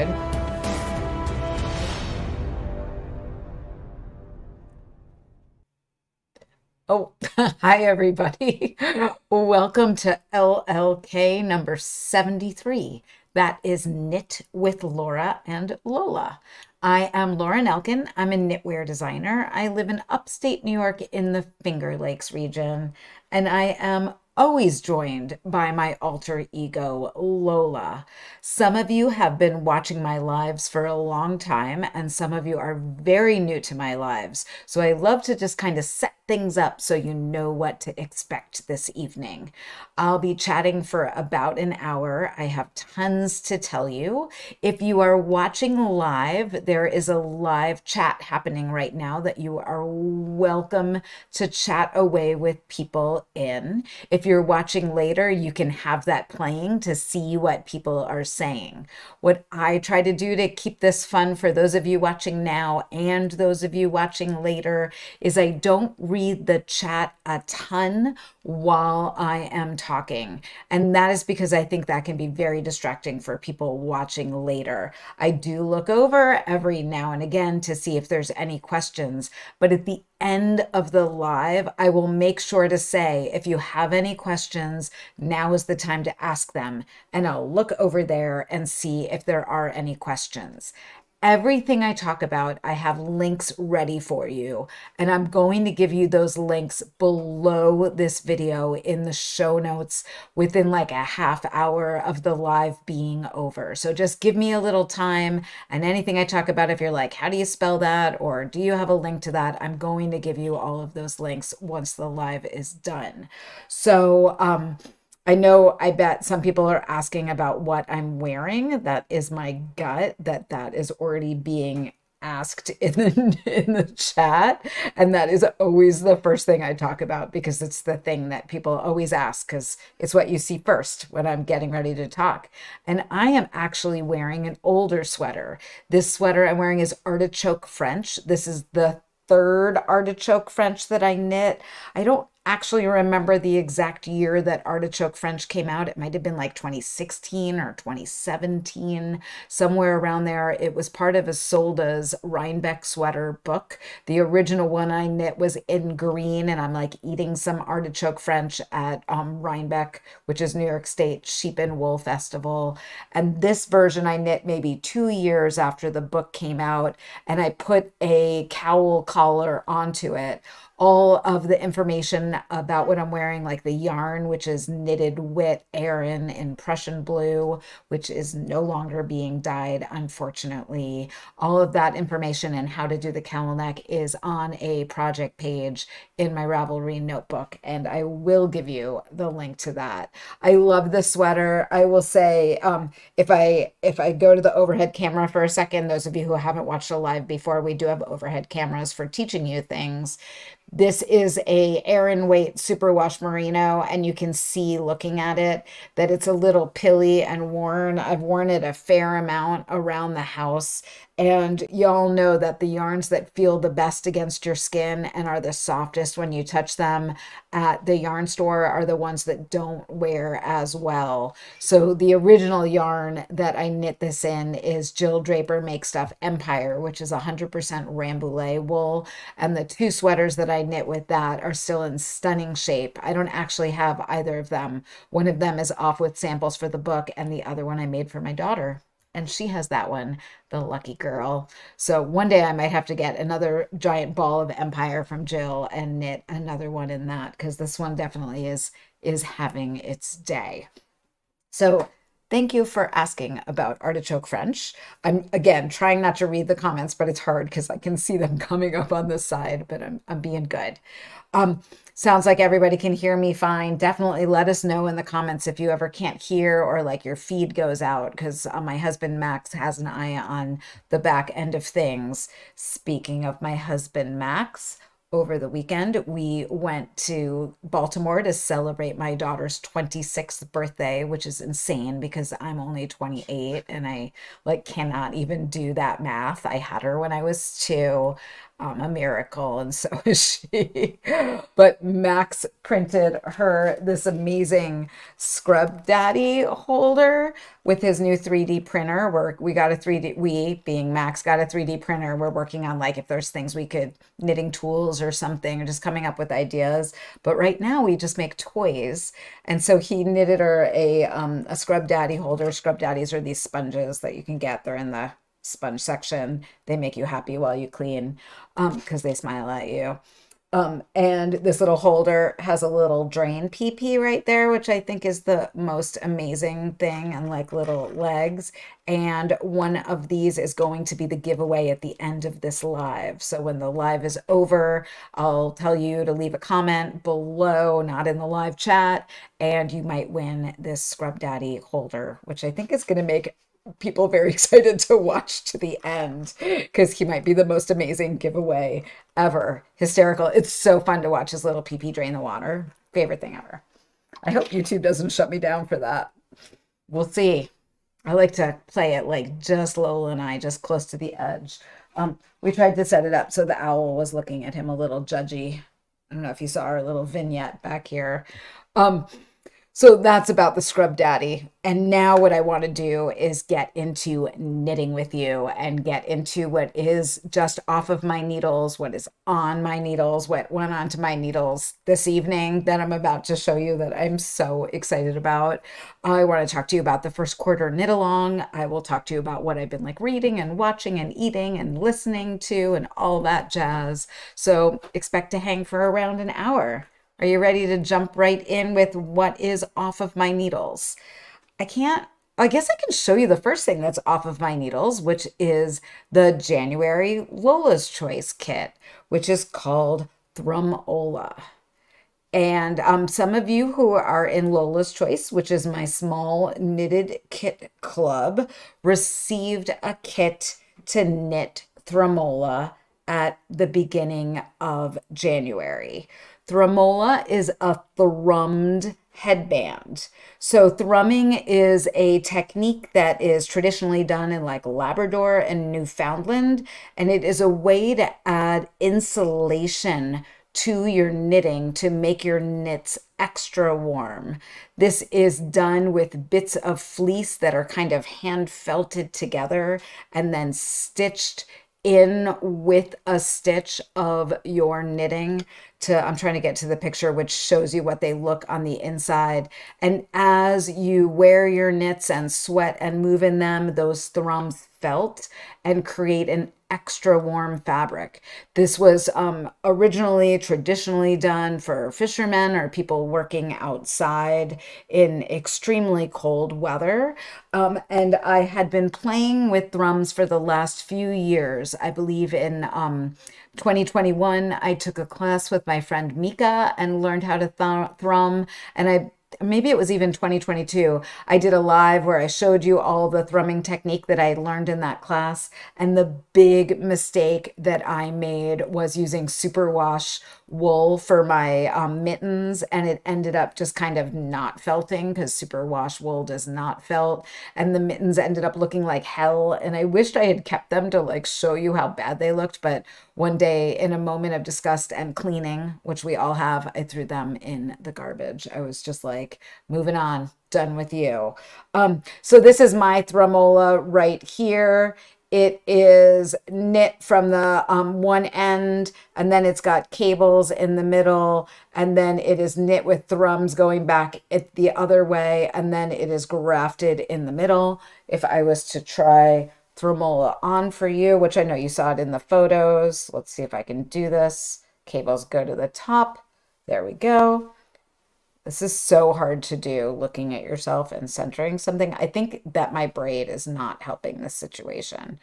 good. Oh, hi everybody. Welcome to LLK number 73. That is Knit with Laura and Lola. I am Laura Nelkin. I'm a knitwear designer. I live in upstate New York in the Finger Lakes region, and I am always joined by my alter ego, Lola. Some of you have been watching my lives for a long time, and some of you are very new to my lives. So I love to just kind of set things up so you know what to expect this evening. I'll be chatting for about an hour. I have tons to tell you. If you are watching live, there is a live chat happening right now that you are welcome to chat away with people in. If you're watching later, you can have that playing to see what people are saying. What I try to do to keep this fun for those of you watching now and those of you watching later is I don't read the chat a ton while I am talking. And that is because I think that can be very distracting for people watching later. I do look over every now and again to see if there's any questions, but at the end of the live, I will make sure to say, if you have any questions, now is the time to ask them. And I'll look over there and see if there are any questions. Everything I talk about, I have links ready for you. And I'm going to give you those links below this video in the show notes within like a half hour of the live being over. So just give me a little time, and anything I talk about, if you're like, how do you spell that? Or do you have a link to that? I'm going to give you all of those links once the live is done. So, I know, I bet some people are asking about what I'm wearing. That is my gut, that is already being asked in the chat, and that is always the first thing I talk about because it's the thing that people always ask because it's what you see first when I'm getting ready to talk. And I am actually wearing an older sweater. This sweater I'm wearing is artichoke French. This is the third artichoke French that I knit. I don't actually remember the exact year that artichoke French came out. It might have been like 2016 or 2017, somewhere around there. It was part of Isolde's Rhinebeck sweater book. The original one I knit was in green, and I'm like eating some artichoke French at Rhinebeck, which is New York State Sheep and Wool Festival. And this version I knit maybe 2 years after the book came out, and I put a cowl collar onto it. All of the information about what I'm wearing, like the yarn, which is knitted Wit Aran in Prussian blue, which is no longer being dyed, unfortunately. All of that information and how to do the cowl neck is on a project page in my Ravelry notebook, and I will give you the link to that. I love this sweater. I will say, if I go to the overhead camera for a second, those of you who haven't watched a live before, we do have overhead cameras for teaching you things. This is a Aran weight superwash merino, and you can see looking at it that it's a little pilly and worn. I've worn it a fair amount around the house, and y'all know that the yarns that feel the best against your skin and are the softest when you touch them at the yarn store are the ones that don't wear as well. So the original yarn that I knit this in is Jill Draper Make Stuff Empire, which is 100% Rambouillet wool, and the two sweaters that I knit with that are still in stunning shape. I don't actually have either of them. One of them is off with samples for the book, and the other one I made for my daughter. And she has that one, the lucky girl. So one day I might have to get another giant ball of Empire from Jill and knit another one in that, because this one definitely is having its day. So thank you for asking about artichoke French. I'm, again, trying not to read the comments, but it's hard because I can see them coming up on the side, but I'm being good. Sounds like everybody can hear me fine. Definitely let us know in the comments if you ever can't hear or like your feed goes out, because my husband Max has an eye on the back end of things. Speaking of my husband Max, over the weekend, we went to Baltimore to celebrate my daughter's 26th birthday, which is insane because I'm only 28 and I like cannot even do that math. I had her when I was 2. a miracle, and so is she. But Max printed her this amazing Scrub Daddy holder with his new 3D printer. We got a 3D, we being Max got a 3D printer. We're working on like if there's things we could, knitting tools or something, or just coming up with ideas. But right now we just make toys. And so he knitted her a Scrub Daddy holder. Scrub Daddies are these sponges that you can get. They're in the sponge section. They make you happy while you clean because they smile at you. And this little holder has a little drain PP right there, which I think is the most amazing thing, and like little legs. And one of these is going to be the giveaway at the end of this live. So when the live is over, I'll tell you to leave a comment below, not in the live chat, and you might win this Scrub Daddy holder, which I think is going to make people very excited to watch to the end because he might be the most amazing giveaway ever. Hysterical. It's so fun to watch his little pee drain the water. Favorite thing ever. I hope YouTube doesn't shut me down for that. We'll see. I like to play it like just Lola and I, just close to the edge. We tried to set it up so the owl was looking at him a little judgy. I don't know if you saw our little vignette back here. So that's about the Scrub Daddy. And now what I want to do is get into knitting with you and get into what is just off of my needles, what is on my needles, what went onto my needles this evening that I'm about to show you that I'm so excited about. I want to talk to you about the first quarter knit along. I will talk to you about what I've been like reading and watching and eating and listening to and all that jazz. So expect to hang for around an hour. Are you ready to jump right in with what is off of my needles? I guess I can show you the first thing that's off of my needles, which is the January Lola's Choice kit, which is called Thrumola. And some of you who are in Lola's Choice, which is my small knitted kit club, received a kit to knit Thrumola at the beginning of January. Thrumola is a thrummed headband. So thrumming is a technique that is traditionally done in like Labrador and Newfoundland, and it is a way to add insulation to your knitting to make your knits extra warm. This is done with bits of fleece that are kind of hand felted together and then stitched in with a stitch of your knitting I'm trying to get to the picture, which shows you what they look on the inside. And as you wear your knits and sweat and move in them, those thrums felt and create an extra warm fabric. This was originally traditionally done for fishermen or people working outside in extremely cold weather. And I had been playing with thrums for the last few years. I believe in 2021, I took a class with my friend Mika and learned how to thrum. And maybe it was even 2022, I did a live where I showed you all the thrumming technique that I learned in that class. And the big mistake that I made was using superwash wool for my mittens, and it ended up just kind of not felting because superwash wool does not felt, and the mittens ended up looking like hell. And I wished I had kept them to like show you how bad they looked, but one day in a moment of disgust and cleaning, which we all have, I threw them in the garbage. I was just like, moving on, done with you. So this is my Thrumola right here. It is knit from the one end, and then it's got cables in the middle, and then it is knit with thrums going back the other way, and then it is grafted in the middle. If I was to try Thrumola on for you, which I know you saw it in the photos. Let's see if I can do this. Cables go to the top. There we go. This is so hard to do, looking at yourself and centering something. I think that my braid is not helping this situation.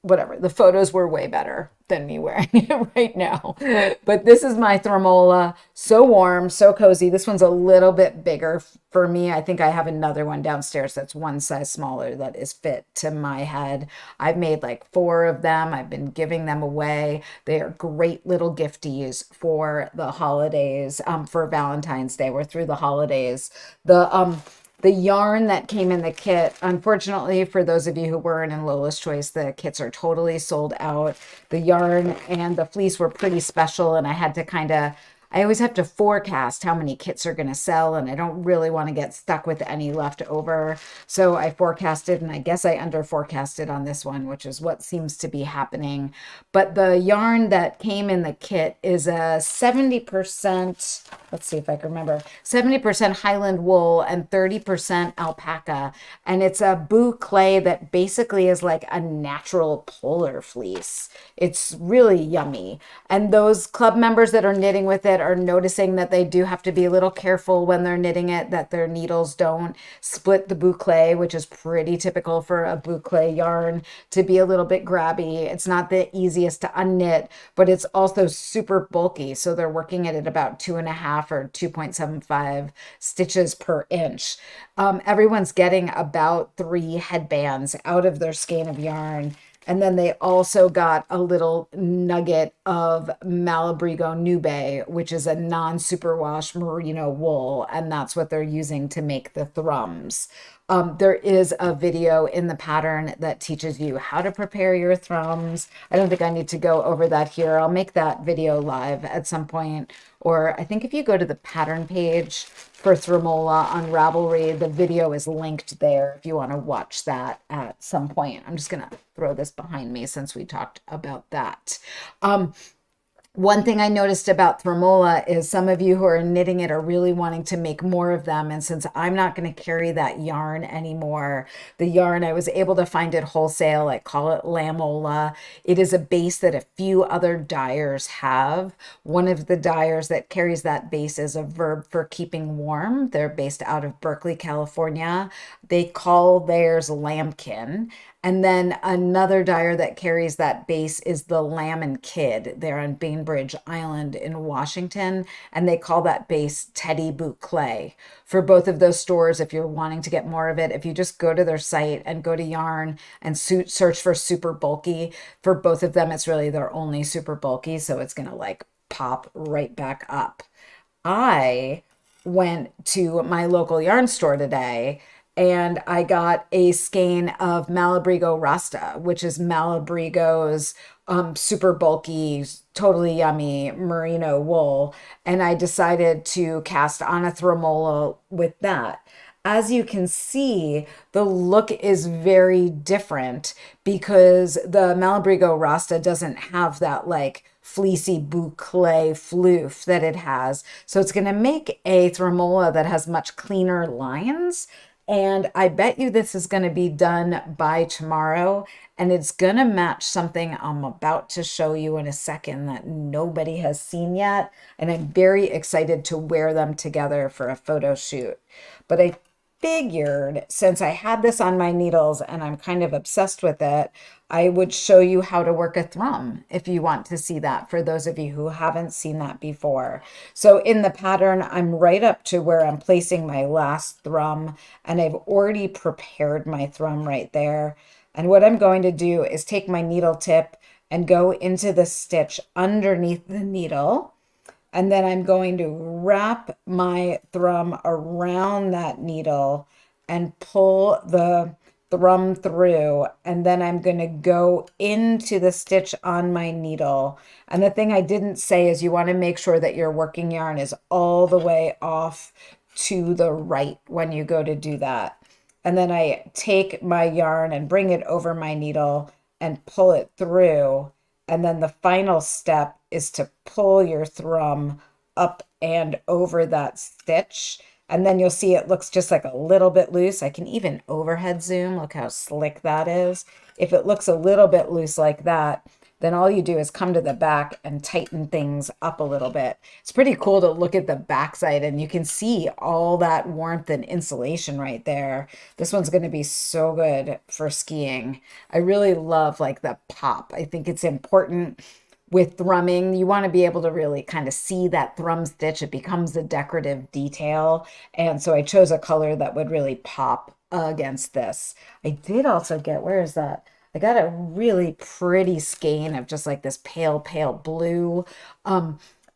Whatever, the photos were way better than me wearing it right now. But this is my Thrumola. So warm, so cozy. This one's a little bit bigger for me. I think I have another one downstairs that's one size smaller that is fit to my head. I've made like 4 of them. I've been giving them away. They are great little gifties for the holidays, for Valentine's Day. We're through the holidays. The yarn that came in the kit, unfortunately, for those of you who weren't in Lola's Choice, the kits are totally sold out. The yarn and the fleece were pretty special, and I had to I always have to forecast how many kits are going to sell, and I don't really want to get stuck with any left over. So I forecasted, and I guess I under forecasted on this one, which is what seems to be happening. But the yarn that came in the kit is a 70%, let's see if I can remember, 70% Highland wool and 30% alpaca. And it's a boucle that basically is like a natural polar fleece. It's really yummy. And those club members that are knitting with it are noticing that they do have to be a little careful when they're knitting it, that their needles don't split the boucle, which is pretty typical for a boucle yarn to be a little bit grabby. It's not the easiest to unknit, but it's also super bulky. So they're working at about 2.5 or 2.75 stitches per inch. Everyone's getting about 3 headbands out of their skein of yarn. And then they also got a little nugget of Malabrigo Nube, which is a non-superwash merino wool, and that's what they're using to make the thrums. There is a video in the pattern that teaches you how to prepare your thrums. I don't think I need to go over that here. I'll make that video live at some point. Or I think if you go to the pattern page for Thrumola on Ravelry, the video is linked there if you want to watch that at some point. I'm just going to throw this behind me since we talked about that. One thing I noticed about Thrumola is some of you who are knitting it are really wanting to make more of them. And since I'm not going to carry that yarn anymore, the yarn, I was able to find it wholesale. I call it Lamola. It is a base that a few other dyers have. One of the dyers that carries that base is a Verb for Keeping Warm. They're based out of Berkeley, California. They call theirs Lambkin. And then another dyer that carries that base is the Lamb and Kid. They're on Bainbridge Island in Washington, and they call that base Teddy Boucle. For both of those stores, if you're wanting to get more of it, if you just go to their site and go to yarn and search for super bulky, for both of them, it's really their only super bulky, so it's going to like pop right back up. I went to my local yarn store today and I got a skein of Malabrigo Rasta, which is Malabrigo's super bulky, totally yummy merino wool. And I decided to cast on a Thrumola with that. As you can see, the look is very different because the Malabrigo Rasta doesn't have that like fleecy boucle floof that it has. So it's going to make a Thrumola that has much cleaner lines. And I bet you this is going to be done by tomorrow. And it's going to match something I'm about to show you in a second that nobody has seen yet. And I'm very excited to wear them together for a photo shoot. But I figured since I had this on my needles and I'm kind of obsessed with it, I would show you how to work a thrum if you want to see that, for those of you who haven't seen that before. So in the pattern, I'm right up to where I'm placing my last thrum, and I've already prepared my thrum right there. And what I'm going to do is take my needle tip and go into the stitch underneath the needle. And then I'm going to wrap my thrum around that needle and pull the thrum through. And then I'm going to go into the stitch on my needle. And the thing I didn't say is you want to make sure that your working yarn is all the way off to the right when you go to do that. And then I take my yarn and bring it over my needle and pull it through. And then the final step is to pull your thrum up and over that stitch. And then you'll see it looks just like a little bit loose. I can even overhead zoom. Look how slick that is. If it looks a little bit loose like that, then all you do is come to the back and tighten things up a little bit. It's pretty cool to look at the backside and you can see all that warmth and insulation right there. This one's going to be so good for skiing. I really love like the pop. I think it's important with thrumming. You want to be able to really kind of see that thrum stitch. It becomes a decorative detail. And so I chose a color that would really pop against this. I did also get, where is that? I got a really pretty skein of just like this pale blue.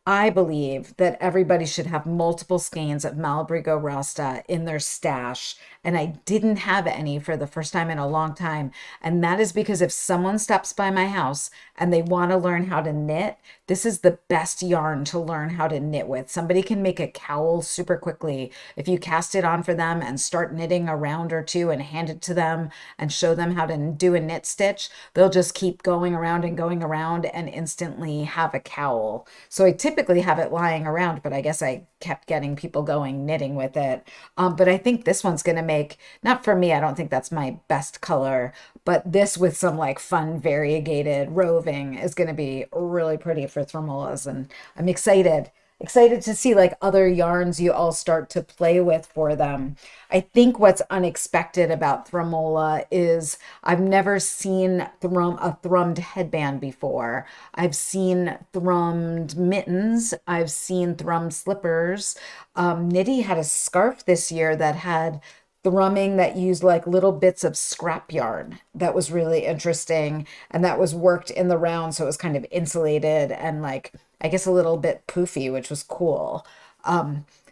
I believe that everybody should have multiple skeins of Malabrigo Rasta in their stash. And I didn't have any for the first time in a long time. And that is because if someone stops by my house and they want to learn how to knit, this is the best yarn to learn how to knit with. Somebody can make a cowl super quickly if you cast it on for them and start knitting a round or two and hand it to them and show them how to do a knit stitch. They'll just keep going around and instantly have a cowl. So I typically have it lying around, but I guess I kept getting people going knitting with it. But I think this one's going to make, not for me, I don't think that's my best color, but this with some like fun variegated roving is going to be really pretty for Thrumolas. And I'm excited to see like other yarns you all start to play with for them. I think what's unexpected about Thrumola is I've never seen a thrummed headband before. I've seen thrummed mittens. I've seen thrummed slippers. Knitty had a scarf this year that had thrumming that used like little bits of scrap yarn. That was really interesting. And that was worked in the round. So it was kind of insulated and like, I guess a little bit poofy, which was cool.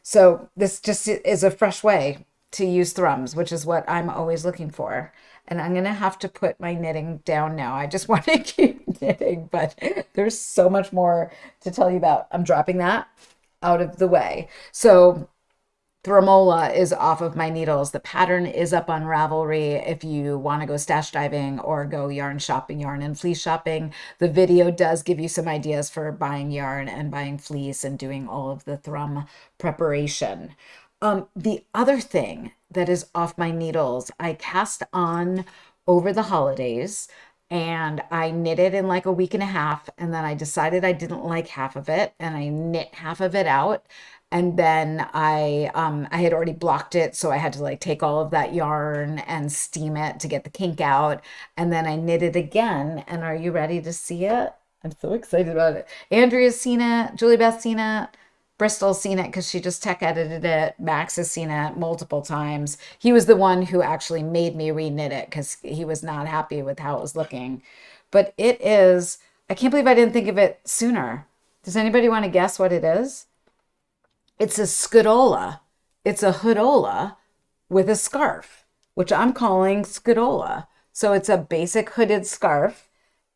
So this just is a fresh way to use thrums, which is what I'm always looking for. And I'm going to have to put my knitting down now. I just want to keep knitting, but there's so much more to tell you about. I'm dropping that out of the way. So Thrumola is off of my needles. The pattern is up on Ravelry if you want to go stash diving or go yarn shopping, yarn and fleece shopping. The video does give you some ideas for buying yarn and buying fleece and doing all of the thrum preparation. The other thing that is off my needles, I cast on over the holidays and I knitted in like a week and a half. And then I decided I didn't like half of it and I knit half of it out. And then I had already blocked it, so I had to like take all of that yarn and steam it to get the kink out. And then I knit it again. And are you ready to see it? I'm so excited about it. Andrea's seen it, Julie Beth's seen it, Bristol's seen it because she just tech edited it. Max has seen it multiple times. He was the one who actually made me reknit it because he was not happy with how it was looking. But it is, I can't believe I didn't think of it sooner. Does anybody want to guess what it is? It's a Scodola. It's a hoodola with a scarf, which I'm calling Scodola. So it's a basic hooded scarf,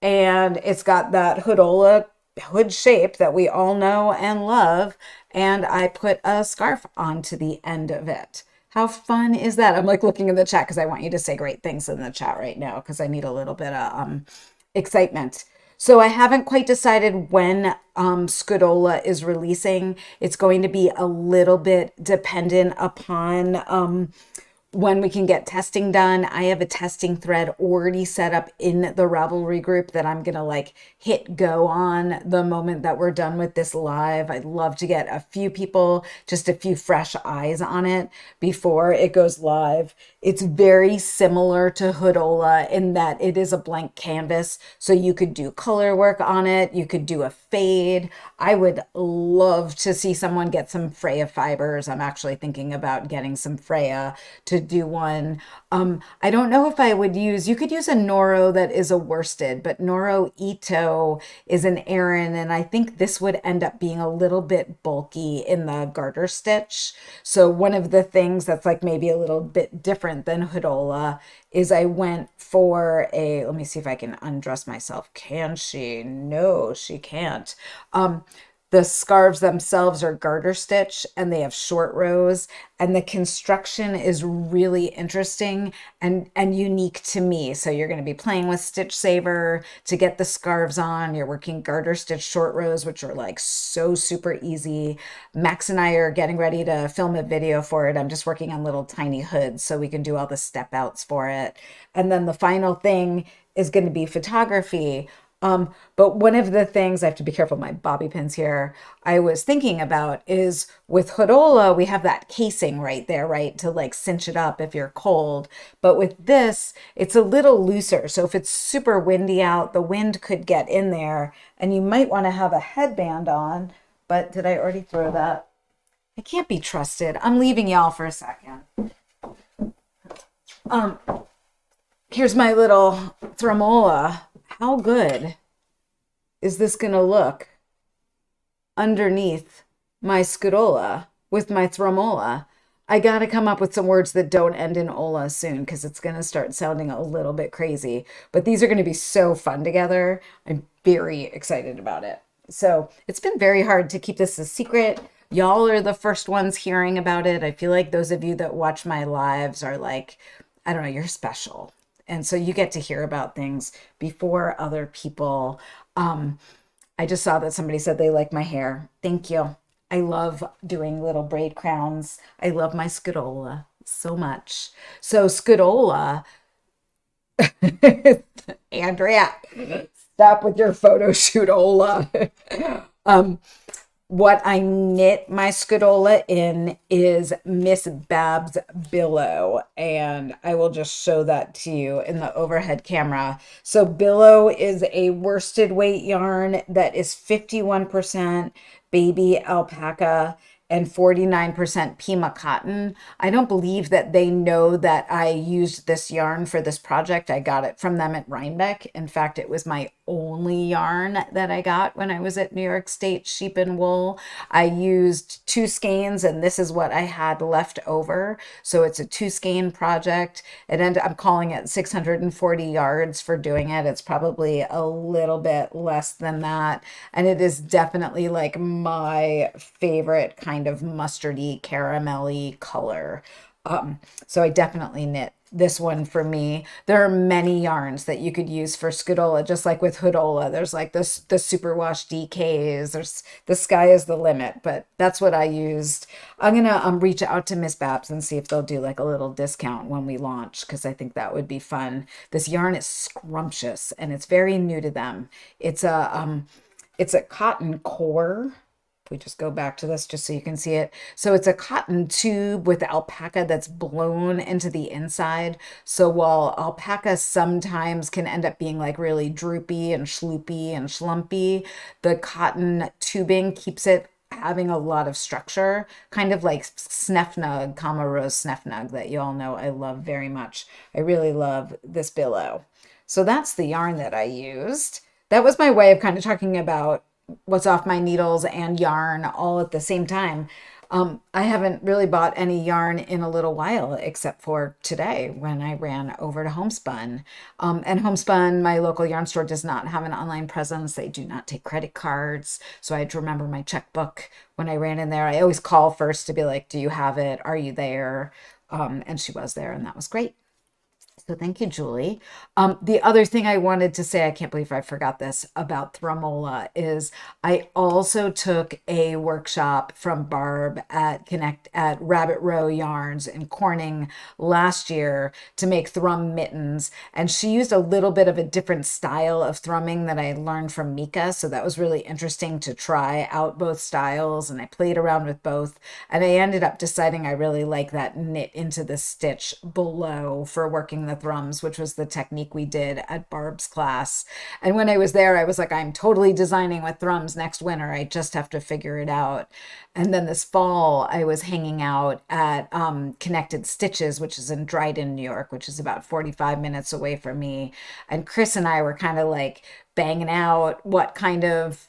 and it's got that hoodola hood shape that we all know and love. And I put a scarf onto the end of it. How fun is that? I'm like looking in the chat because I want you to say great things in the chat right now because I need a little bit of excitement. So I haven't quite decided when Scodola is releasing. It's going to be a little bit dependent upon when we can get testing done. I have a testing thread already set up in the Ravelry group that I'm going to like hit go on the moment that we're done with this live. I'd love to get a few people, just a few fresh eyes on it before it goes live. It's very similar to Hoodola in that it is a blank canvas. So you could do color work on it. You could do a fade. I would love to see someone get some Freya fibers. I'm actually thinking about getting some Freya to do one. I don't know if I would use, you could use a Noro that is a worsted, but Noro Ito is an Aran, and I think this would end up being a little bit bulky in the garter stitch. So one of the things that's like maybe a little bit different than Hoodola is I went for a, let me see if I can undress myself. Can she? No, she can't. The scarves themselves are garter stitch and they have short rows, and the construction is really interesting and unique to me. So you're going to be playing with Stitch Saver to get the scarves on. You're working garter stitch short rows, which are like so super easy. Max and I are getting ready to film a video for it. I'm just working on little tiny hoods so we can do all the step outs for it. And then the final thing is going to be photography. But one of the things, I have to be careful, my bobby pins here, I was thinking about is with Hoodola, we have that casing right there, right, to like cinch it up if you're cold. But with this, it's a little looser. So if it's super windy out, the wind could get in there and you might want to have a headband on. But did I already throw that? I can't be trusted. I'm leaving y'all for a second. Here's my little Thrumola. How good is this going to look? underneath my Scodola with my Thrumola. I got to come up with some words that don't end in ola soon because it's going to start sounding a little bit crazy. But these are going to be so fun together. I'm very excited about it. So it's been very hard to keep this a secret. Y'all are the first ones hearing about it. I feel like those of you that watch my lives are like, I don't know, you're special. And so you get to hear about things before other people. Um, I just saw that somebody said they like my hair. Thank you. I love doing little braid crowns. I love my Scodola so much. So Scodola, Andrea, stop with your photo shoot, Ola. um, what I knit my Scodola in is Miss Bab's Billow, and I will just show that to you in the overhead camera. So Billow is a worsted weight yarn that is 51% baby alpaca and 49% Pima cotton. I don't believe that they know that I used this yarn for this project. I got it from them at Rhinebeck. In fact, it was my only yarn that I got when I was at New York State Sheep and Wool. I used two skeins, and this is what I had left over. So it's a two skein project. I'm calling it 640 yards for doing it. It's probably a little bit less than that. And it is definitely like my favorite kind of mustardy, caramelly color. So I definitely knit this one for me. There are many yarns that you could use for Scodola, just like with Hoodola. There's like this the superwash DKs. There's the sky is the limit, but that's what I used. I'm gonna reach out to Miss Babs and see if they'll do like a little discount when we launch because I think that would be fun. This yarn is scrumptious and it's very new to them. It's a cotton core. If we just go back to this just so you can see it. So it's a cotton tube with alpaca that's blown into the inside. So while alpaca sometimes can end up being like really droopy and schloopy and schlumpy, the cotton tubing keeps it having a lot of structure, kind of like Snefnug, Kama Rose Snefnug that you all know I love very much. I really love this billow. So that's the yarn that I used. That was my way of kind of talking about what's off my needles and yarn all at the same time. I haven't really bought any yarn in a little while, except for today when I ran over to Homespun. And Homespun, my local yarn store, does not have an online presence. They do not take credit cards. So I had to remember my checkbook when I ran in there. I always call first to be like, do you have it? Are you there? And she was there, and that was great. So thank you, Julie. The other thing I wanted to say, I can't believe I forgot this about Thrumola, is I also took a workshop from Barb at Rabbit Row Yarns in Corning last year to make thrum mittens. And she used a little bit of a different style of thrumming that I learned from Mika. So that was really interesting to try out both styles. And I played around with both. And I ended up deciding I really like that knit into the stitch below for working the thrums, which was the technique we did at Barb's class. And when I was there, I was like, I'm totally designing with thrums next winter. I just have to figure it out. And then this fall, I was hanging out at Connected Stitches, which is in Dryden, New York, which is about 45 minutes away from me. And Chris and I were kind of like banging out what kind of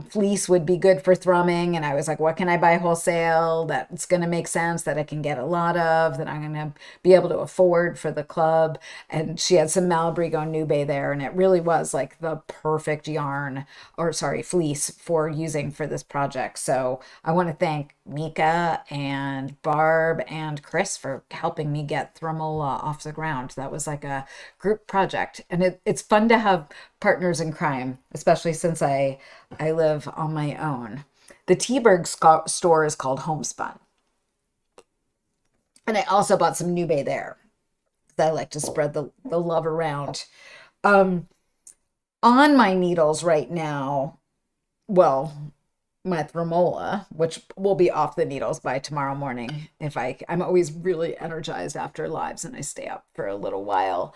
fleece would be good for thrumming. And I was like, what can I buy wholesale that's going to make sense, that I can get a lot of, that I'm going to be able to afford for the club. And she had some Malabrigo Nube there. And it really was like the perfect yarn, or sorry, fleece for using for this project. So I want to thank Mika and Barb and Chris for helping me get Thrumola off the ground. That was like a group project. And it's fun to have partners in crime, especially since I live on my own. The Teaberg store is called Homespun. And I also bought some Nube there. I like to spread the love around. On my needles right now, well, my Thrumola, which will be off the needles by tomorrow morning. I'm always really energized after lives and I stay up for a little while.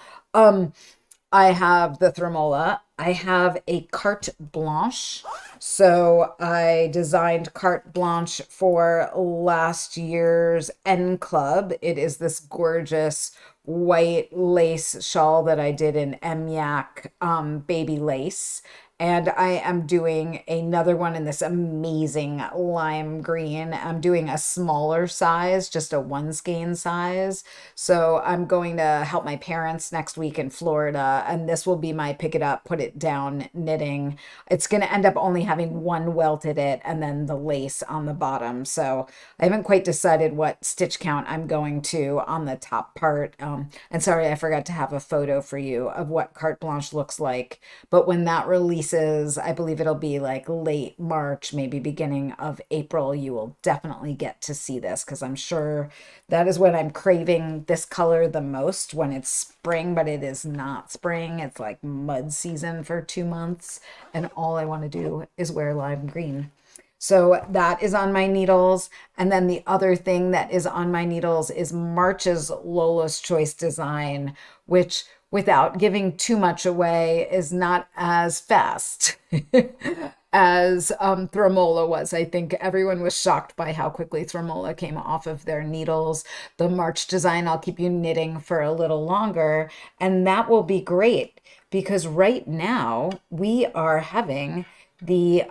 I have the Thrumola. I have a carte blanche. So I designed carte blanche for last year's N Club. It is this gorgeous white lace shawl that I did in Emyak baby lace. And I am doing another one in this amazing lime green. I'm doing a smaller size, just a one skein size. So I'm going to help my parents next week in Florida, and this will be my pick it up, put it down knitting. It's going to end up only having one welted it and then the lace on the bottom. So I haven't quite decided what stitch count I'm going to on the top part. And sorry, I forgot to have a photo for you of what carte blanche looks like. But when that releases, I believe it'll be like late March, maybe beginning of April, you will definitely get to see this because I'm sure that is when I'm craving this color the most, when it's spring, but it is not spring. It's like mud season for 2 months, and all I want to do is wear lime green. So that is on my needles. And then the other thing that is on my needles is March's Lola's Choice design, which, without giving too much away, is not as fast as Thrumola was. I think everyone was shocked by how quickly Thrumola came off of their needles. The March design, I'll keep you knitting for a little longer, and that will be great because right now we are having the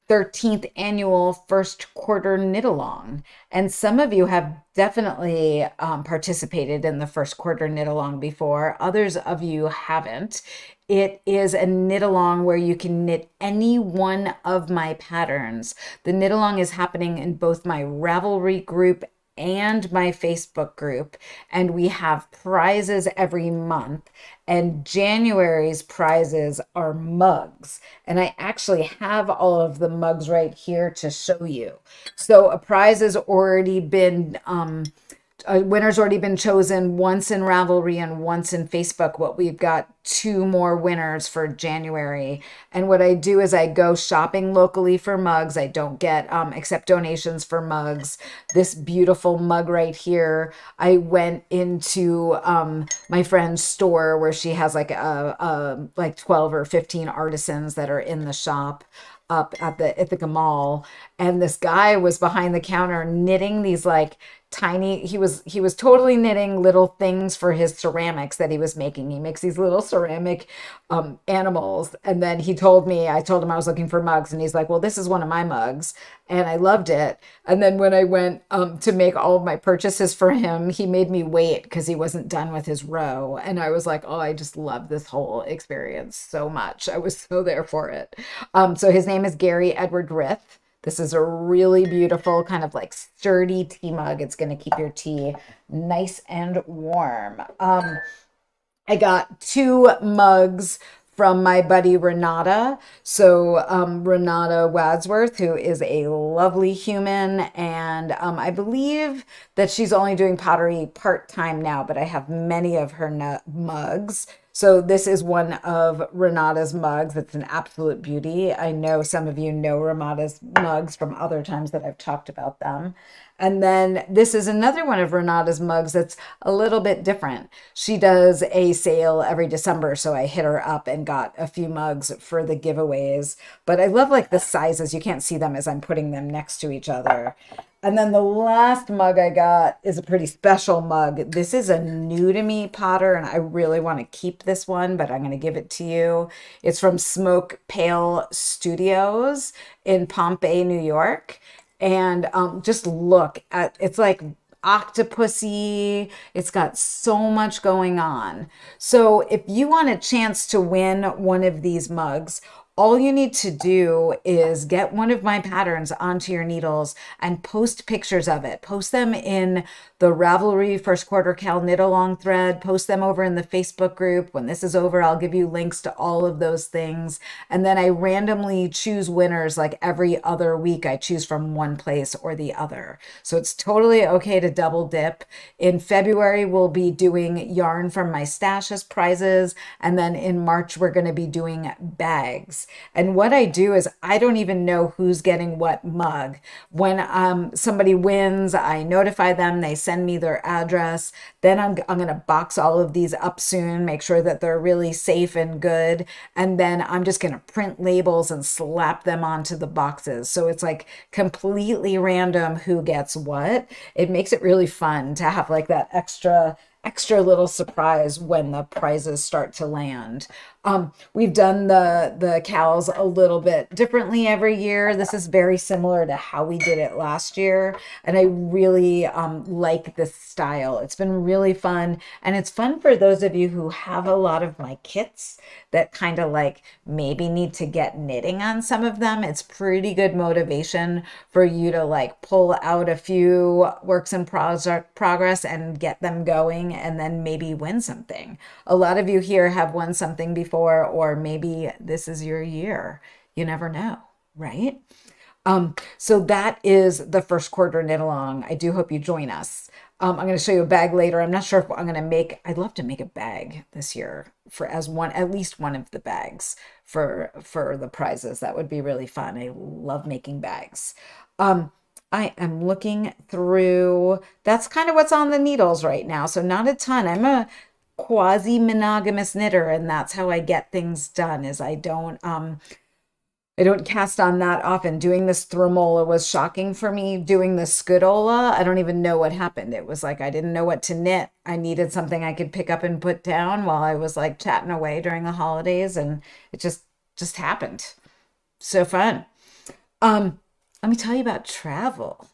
13th annual first quarter knit along. And some of you have definitely participated in the first quarter knit along before. Others of you haven't. It is a knit along where you can knit any one of my patterns. The knit along is happening in both my Ravelry group and my Facebook group, and we have prizes every month. And January's prizes are mugs, and I actually have all of the mugs right here to show you. So a prize has already been a winner's already been chosen once in Ravelry and once in Facebook, but we've got 2 more winners for January. And what I do is I go shopping locally for mugs. I don't get accept donations for mugs. This beautiful mug right here, I went into my friend's store where she has like like 12 or 15 artisans that are in the shop up at the Ithaca Mall, and this guy was behind the counter knitting these like tiny, he was totally knitting little things for his ceramics that he was making. He makes these little ceramic animals, and then I told him I was looking for mugs, and he's like, well, this is one of my mugs, and I loved it. And then when I went to make all of my purchases for him, he made me wait because he wasn't done with his row, and I was like, oh, I just love this whole experience so much. I was so there for it. So his name is Gary Edward Rith. This is a really beautiful kind of like sturdy tea mug. It's going to keep your tea nice and warm. I got 2 mugs from my buddy Renata. So Renata Wadsworth, who is a lovely human, and I believe that she's only doing pottery part-time now, but I have many of her mugs. So this is one of Renata's mugs. It's an absolute beauty. I know some of you know Renata's mugs from other times that I've talked about them. And then this is another one of Renata's mugs that's a little bit different. She does a sale every December, so I hit her up and got a few mugs for the giveaways. But I love like the sizes. You can't see them as I'm putting them next to each other. And then the last mug I got is a pretty special mug. This is a new to me potter, and I really want to keep this one, but I'm going to give it to you. It's from Smoke Pale Studios in Pompey, New York. And just look at, it's like octopusy. It's got so much going on. So if you want a chance to win one of these mugs, all you need to do is get one of my patterns onto your needles and post pictures of it. Post them in the Ravelry First Quarter Cal Knit Along thread. Post them over in the Facebook group. When this is over, I'll give you links to all of those things. And then I randomly choose winners like every other week. I choose from one place or the other. So it's totally okay to double dip. In February, we'll be doing yarn from my stash as prizes. And then in March, we're going to be doing bags. And what I do is I don't even know who's getting what mug. When somebody wins, I notify them. They send me their address. Then I'm going to box all of these up soon, make sure that they're really safe and good. And then I'm just going to print labels and slap them onto the boxes. So it's like completely random who gets what. It makes it really fun to have like that extra extra little surprise when the prizes start to land. We've done the cows a little bit differently every year. This is very similar to how we did it last year, and I really like this style. It's been really fun, and it's fun for those of you who have a lot of my kits that kind of like maybe need to get knitting on some of them. It's pretty good motivation for you to like pull out a few works in progress and get them going and then maybe win something. A lot of you here have won something before, or maybe this is your year. You never know, right? So that is the first quarter knit along. I do hope you join us. I'm going to show you a bag later. I'm not sure if I'm going to make, I'd love to make a bag this year for as one, at least one of the bags for the prizes. That would be really fun. I love making bags. I am looking through, that's kind of what's on the needles right now. So not a ton. I'm a quasi-monogamous knitter, and that's how I get things done is I don't cast on that often. Doing this Thrumola was shocking for me. Doing the Scodola, I don't even know what happened. It was like I didn't know what to knit. I needed something I could pick up and put down while I was like chatting away during the holidays, and it just happened. So fun. Let me tell you about travel.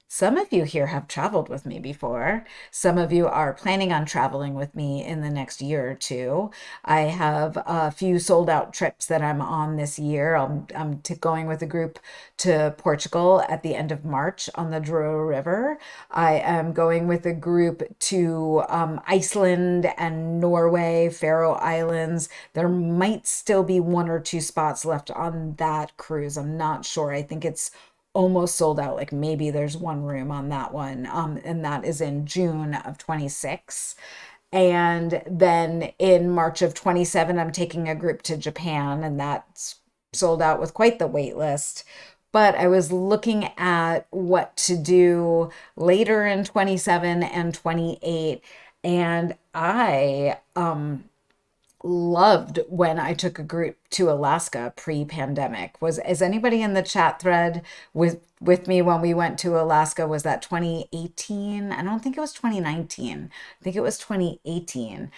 Some of you here have traveled with me before. Some of you are planning on traveling with me in the next year or two. I have a few sold out trips that I'm on this year. I'm going with a group to Portugal at the end of March on the Douro River. I am going with a group to Iceland and Norway, Faroe Islands. There might still be one or two spots left on that cruise. I'm not sure. I think it's almost sold out. Like maybe there's one room on that one. And that is in June of 26. And then in March of 27, I'm taking a group to Japan, and that's sold out with quite the wait list. But I was looking at what to do later in 27 and 28. And I loved when I took a group to Alaska pre-pandemic. Is anybody in the chat thread with me when we went to Alaska? Was that 2018? I don't think it was 2019. I think it was 2018.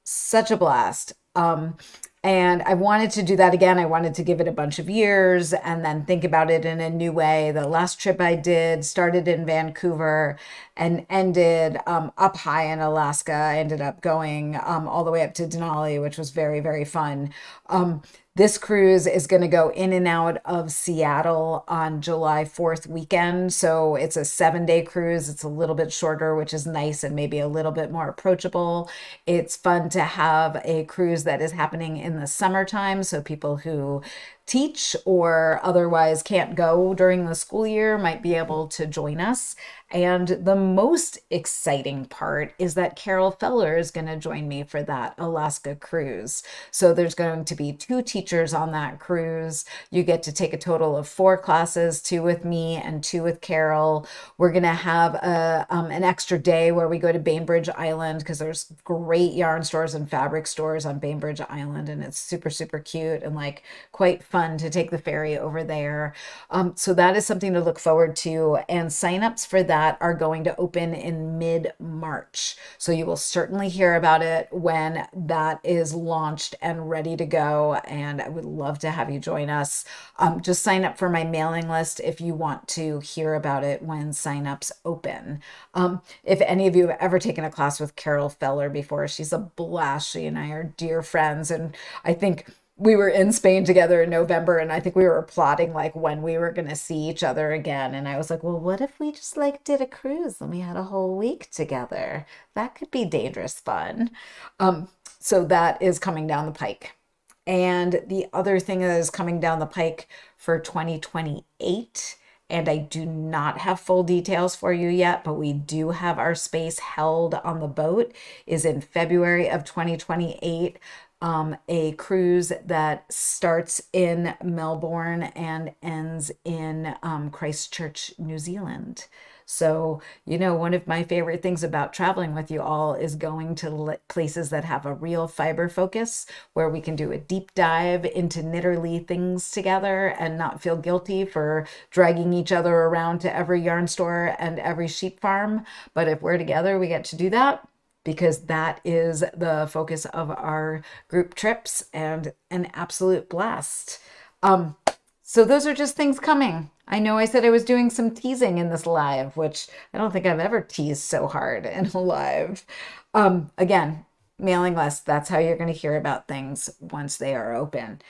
Such a blast. And I wanted to do that again. I wanted to give it a bunch of years and then think about it in a new way. The last trip I did started in Vancouver and ended up high in Alaska. I ended up going all the way up to Denali, which was very, very fun. This cruise is going to go in and out of Seattle on July 4th weekend. So it's a 7-day cruise. It's a little bit shorter, which is nice and maybe a little bit more approachable. It's fun to have a cruise that is happening in the summertime. So people who teach or otherwise can't go during the school year might be able to join us. And the most exciting part is that Carol Feller is going to join me for that Alaska cruise. So there's going to be 2 teachers on that cruise. You get to take a total of 4 classes, 2 with me and 2 with Carol. We're going to have an extra day where we go to Bainbridge Island because there's great yarn stores and fabric stores on Bainbridge Island, and it's super, super cute and like quite fun to take the ferry over there. So that is something to look forward to, and signups for that are going to open in mid-March. So you will certainly hear about it when that is launched and ready to go, and I would love to have you join us. Just sign up for my mailing list if you want to hear about it when signups open. If any of you have ever taken a class with Carol Feller before, she's a blast. She and I are dear friends, and I think we were in Spain together in November, and I think we were plotting like when we were going to see each other again. And I was like, well, what if we just like did a cruise and we had a whole week together? That could be dangerous fun. So that is coming down the pike. And the other thing that is coming down the pike for 2028, and I do not have full details for you yet, but we do have our space held on the boat, is in February of 2028. A cruise that starts in Melbourne and ends in Christchurch, New Zealand. So, you know, one of my favorite things about traveling with you all is going to places that have a real fiber focus, where we can do a deep dive into knitterly things together and not feel guilty for dragging each other around to every yarn store and every sheep farm. But if we're together, we get to do that. because that is the focus of our group trips and an absolute blast. Um, so those are just things coming. I know I said I was doing some teasing in this live, which I don't think I've ever teased so hard in a live. Again, mailing list, that's how you're going to hear about things once they are open.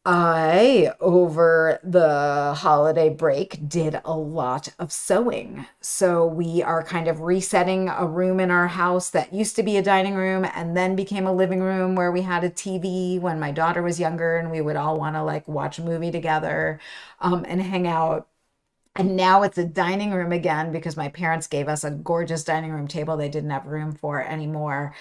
I, over the holiday break, did a lot of sewing. So we are kind of resetting a room in our house that used to be a dining room and then became a living room where we had a TV when my daughter was younger and we would all want to like watch a movie together and hang out. And now it's a dining room again because my parents gave us a gorgeous dining room table they didn't have room for anymore,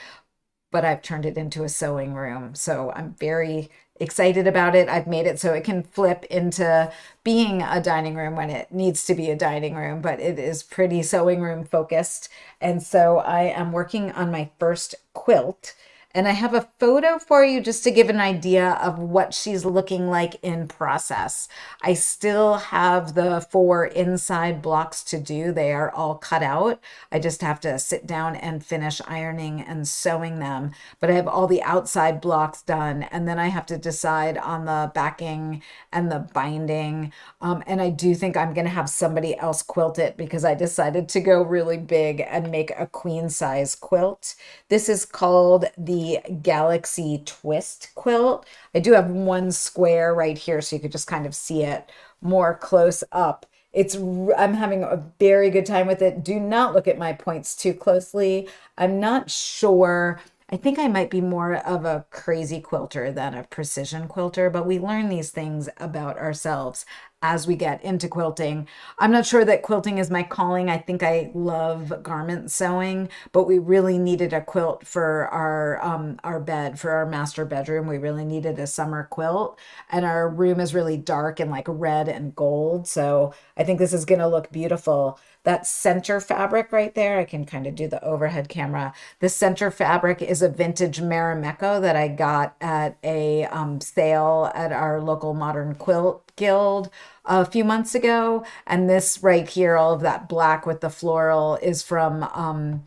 but I've turned it into a sewing room. So I'm very excited about it. I've made it so it can flip into being a dining room when it needs to be a dining room, but it is pretty sewing room focused. And so I am working on my first quilt. And I have a photo for you just to give an idea of what she's looking like in process. I still have the 4 inside blocks to do. They are all cut out. I just have to sit down and finish ironing and sewing them. But I have all the outside blocks done. And then I have to decide on the backing and the binding. And I do think I'm going to have somebody else quilt it because I decided to go really big and make a queen size quilt. This is called the Galaxy Twist quilt. I do have one square right here so you could just kind of see it more close up. I'm having a very good time with it. Do not look at my points too closely. I'm not sure. I think I might be more of a crazy quilter than a precision quilter, but we learn these things about ourselves as we get into quilting. I'm not sure that quilting is my calling. I think I love garment sewing, but we really needed a quilt for our bed, for our master bedroom. We really needed a summer quilt, and our room is really dark and like red and gold. So I think this is going to look beautiful. That center fabric right there, I can kind of do the overhead camera. The center fabric is a vintage Marimekko that I got at a sale at our local modern quilt guild a few months ago. And this right here, all of that black with the floral, is from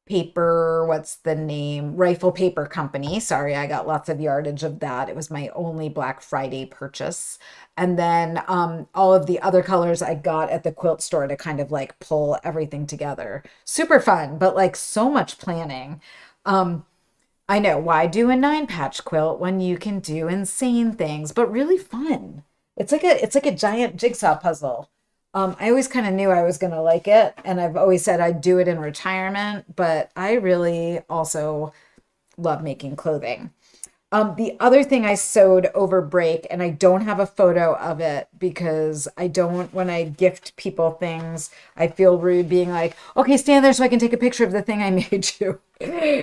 paper, what's the name? Rifle Paper Company. Sorry, I got lots of yardage of that. It was my only Black Friday purchase. And then all of the other colors I got at the quilt store to kind of like pull everything together. Super fun, but like so much planning. I know, why do a 9-patch quilt when you can do insane things, but really fun. It's like a giant jigsaw puzzle. I always kind of knew I was going to like it, and I've always said I'd do it in retirement, but I really also love making clothing. The other thing I sewed over break, and I don't have a photo of it because I don't, when I gift people things, I feel rude being like, okay, stand there so I can take a picture of the thing I made you.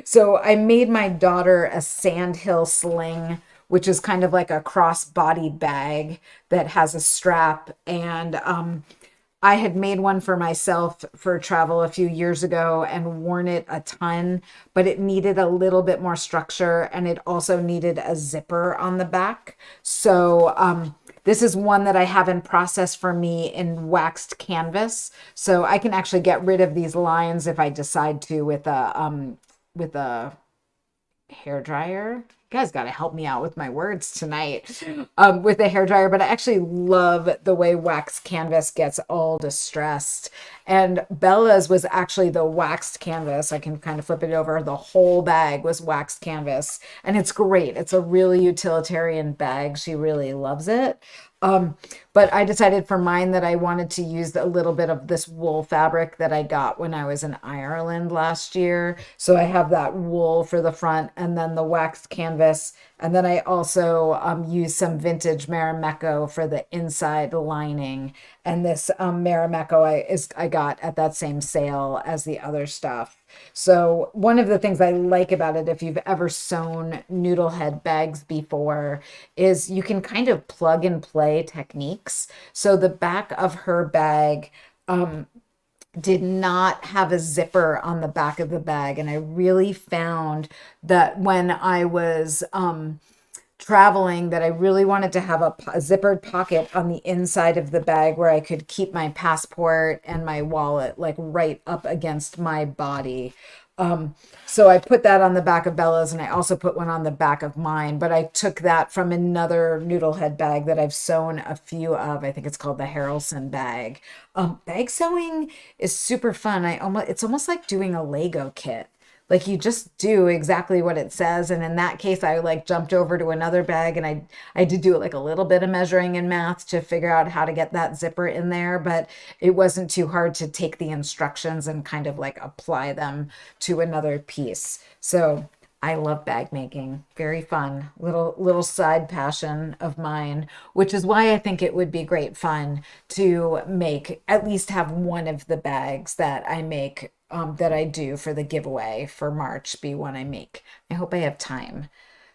So I made my daughter a sandhill sling, which is kind of like a cross-body bag that has a strap. And I had made one for myself for travel a few years ago and worn it a ton, but it needed a little bit more structure and it also needed a zipper on the back. So this is one that I have in process for me in waxed canvas. So I can actually get rid of these lines if I decide to with a hair dryer. You guys got to help me out with my words tonight with a hair dryer, but I actually love the way wax canvas gets all distressed. And Bella's was actually the waxed canvas. I can kind of flip it over. The whole bag was waxed canvas, and it's great. It's a really utilitarian bag. She really loves it. But I decided for mine that I wanted to use a little bit of this wool fabric that I got when I was in Ireland last year. So I have that wool for the front and then the waxed canvas. And then I also use some vintage Marimekko for the inside lining. And this Marimekko I got at that same sale as the other stuff. So one of the things I like about it, if you've ever sewn noodle head bags before, is you can kind of plug and play techniques. So the back of her bag did not have a zipper on the back of the bag. And I really found that when I was traveling that I really wanted to have a zippered pocket on the inside of the bag where I could keep my passport and my wallet like right up against my body. So I put that on the back of Bella's, and I also put one on the back of mine, but I took that from another noodle head bag that I've sewn a few of. I think it's called the Harrelson bag. Bag sewing is super fun. It's almost like doing a Lego kit. Like you just do exactly what it says. And in that case, I like jumped over to another bag and I did do like a little bit of measuring in math to figure out how to get that zipper in there, but it wasn't too hard to take the instructions and kind of like apply them to another piece. So I love bag making. Very fun. Little side passion of mine, which is why I think it would be great fun to make at least have one of the bags that I make that I do for the giveaway for March be one I make. I hope I have time.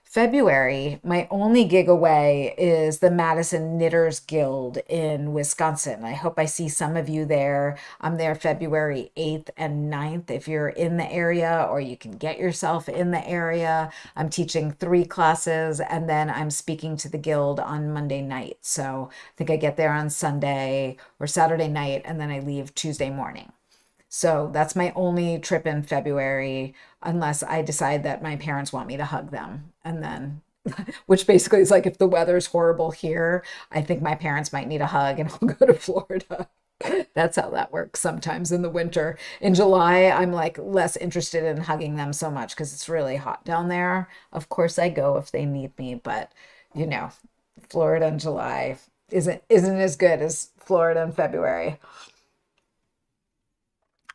February, my only gig away is the Madison Knitters Guild in Wisconsin. I hope I see some of you there. I'm there February 8th and 9th if you're in the area or you can get yourself in the area. I'm teaching 3 classes and then I'm speaking to the guild on Monday night. So I think I get there on Sunday or Saturday night and then I leave Tuesday morning. So that's my only trip in February, unless I decide that my parents want me to hug them. And then, which basically is like if the weather's horrible here, I think my parents might need a hug and I'll go to Florida. That's how that works sometimes in the winter. In July, I'm like less interested in hugging them so much because it's really hot down there. Of course, I go if they need me, but you know, Florida in July isn't as good as Florida in February.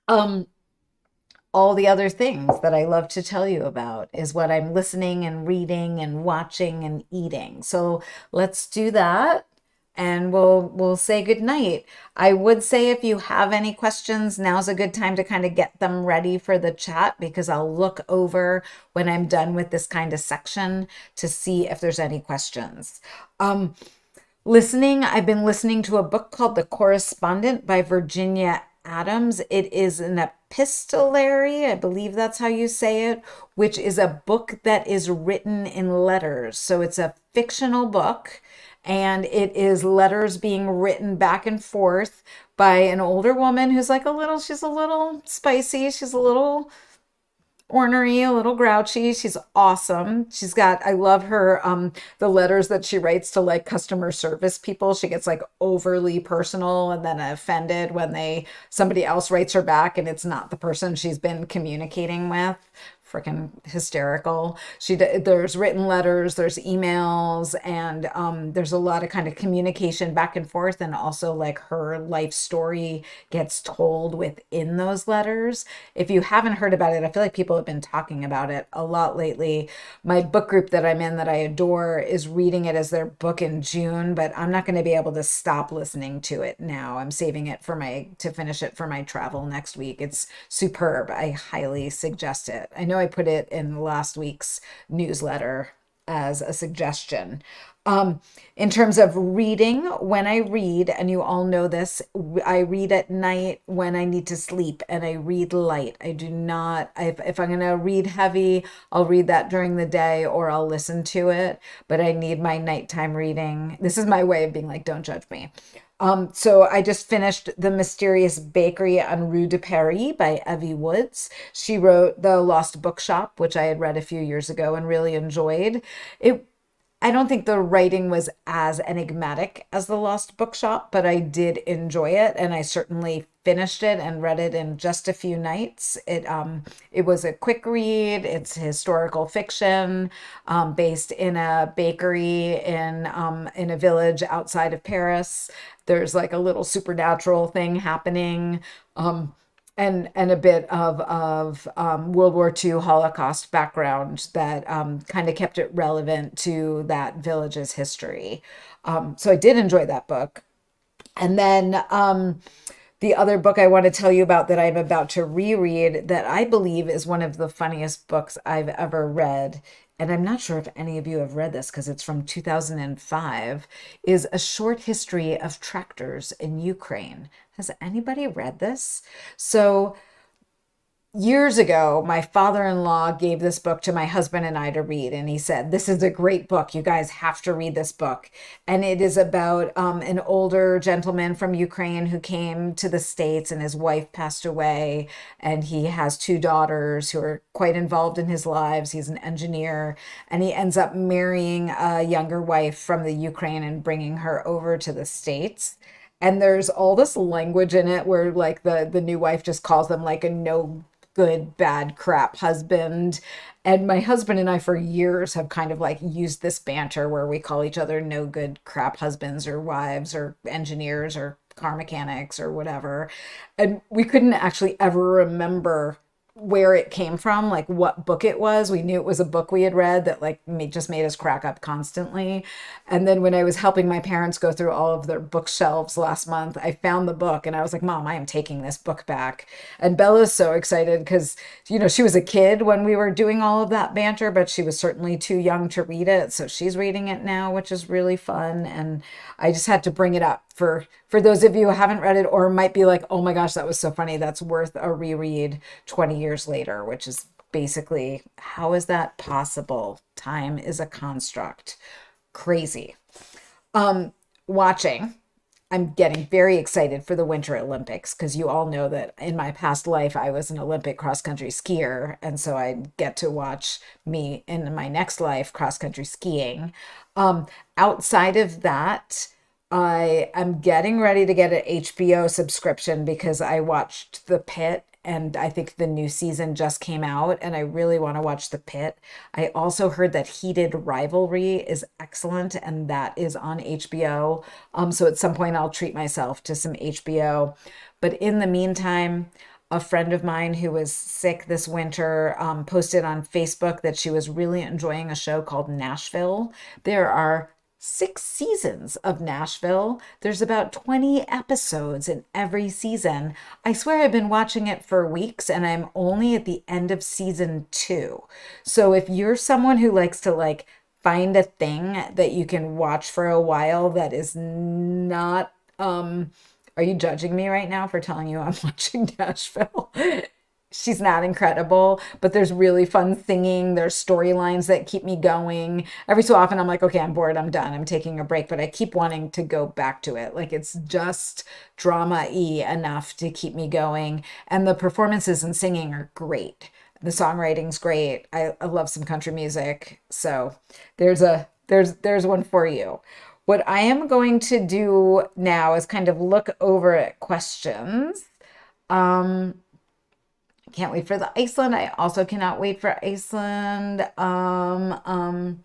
Um, all the other things that I love to tell you about is what I'm listening and reading and watching and eating. So let's do that and we'll say good night. I would say if you have any questions, now's a good time to kind of get them ready for the chat because I'll look over when I'm done with this kind of section to see if there's any questions. I've been listening to a book called The Correspondent by Virginia Adams. It is an epistolary, I believe that's how you say it, which is a book that is written in letters. So it's a fictional book and it is letters being written back and forth by an older woman who's like she's a little spicy, she's a little ornery, a little grouchy. She's awesome. I love her, the letters that she writes to like customer service people. She gets like overly personal and then offended when somebody else writes her back and it's not the person she's been communicating with. Freaking hysterical. There's written letters, there's emails, and there's a lot of kind of communication back and forth, and also like her life story gets told within those letters. If you haven't heard about it, I feel like people have been talking about it a lot lately. My book group that I'm in that I adore is reading it as their book in June, but I'm not going to be able to stop listening to it now. I'm saving it to finish it for my travel next week. It's superb. I highly suggest it. I know I put it in last week's newsletter as a suggestion. In terms of reading, when I read, and you all know this, I read at night when I need to sleep and I read light. I do not, if I'm going to read heavy, I'll read that during the day or I'll listen to it, but I need my nighttime reading. This is my way of being like, don't judge me. So I just finished The Mysterious Bakery on Rue de Paris by Evie Woods. She wrote The Lost Bookshop, which I had read a few years ago and really enjoyed. I don't think the writing was as enigmatic as The Lost Bookshop, but I did enjoy it, and I certainly finished it and read it in just a few nights. It was a quick read. It's historical fiction based in a bakery in a village outside of Paris. There's like a little supernatural thing happening. And a bit of World War II Holocaust background that kind of kept it relevant to that village's history. So I did enjoy that book. And then the other book I want to tell you about that I'm about to reread that I believe is one of the funniest books I've ever read, and I'm not sure if any of you have read this because it's from 2005, is A Short History of Tractors in Ukraine. Has anybody read this? So years ago, my father-in-law gave this book to my husband and I to read, and he said, "This is a great book. You guys have to read this book." And it is about an older gentleman from Ukraine who came to the States, and his wife passed away, and he has two daughters who are quite involved in his lives. He's an engineer, and he ends up marrying a younger wife from the Ukraine and bringing her over to the States. And there's all this language in it where like the new wife just calls them like a no good, bad, crap husband. And my husband and I, for years, have kind of like used this banter where we call each other no good, crap husbands or wives or engineers or car mechanics or whatever. And we couldn't actually ever remember where it came from, like what book it was. We knew it was a book we had read that like just made us crack up constantly. And then when I was helping my parents go through all of their bookshelves last month, I found the book and I was like, Mom, I am taking this book back. And Bella's so excited because, she was a kid when we were doing all of that banter, but she was certainly too young to read it. So she's reading it now, which is really fun. And I just had to bring it up for those of you who haven't read it or might be like, oh my gosh, that was so funny. That's worth a reread 20 years later, which is basically, how is that possible? Time is a construct. Crazy. Watching. I'm getting very excited for the Winter Olympics because you all know that in my past life I was an Olympic cross country skier, and so I get to watch me in my next life cross country skiing. Outside of that, I am getting ready to get an HBO subscription because I watched The Pit and I think the new season just came out and I really want to watch The Pit. I also heard that Heated Rivalry is excellent and that is on HBO. So at some point I'll treat myself to some HBO. But in the meantime, a friend of mine who was sick this winter posted on Facebook that she was really enjoying a show called Nashville. There are 6 seasons of Nashville. There's about 20 episodes in every season. I swear I've been watching it for weeks and I'm only at the end of season 2. So if you're someone who likes to like find a thing that you can watch for a while that is not are you judging me right now for telling you I'm watching Nashville? She's not incredible, but there's really fun singing. There's storylines that keep me going. Every so often, I'm like, okay, I'm bored. I'm done. I'm taking a break, but I keep wanting to go back to it. Like it's just drama-y enough to keep me going. And the performances and singing are great. The songwriting's great. I love some country music. So there's one for you. What I am going to do now is kind of look over at questions. Can't wait for the Iceland. I also cannot wait for Iceland. So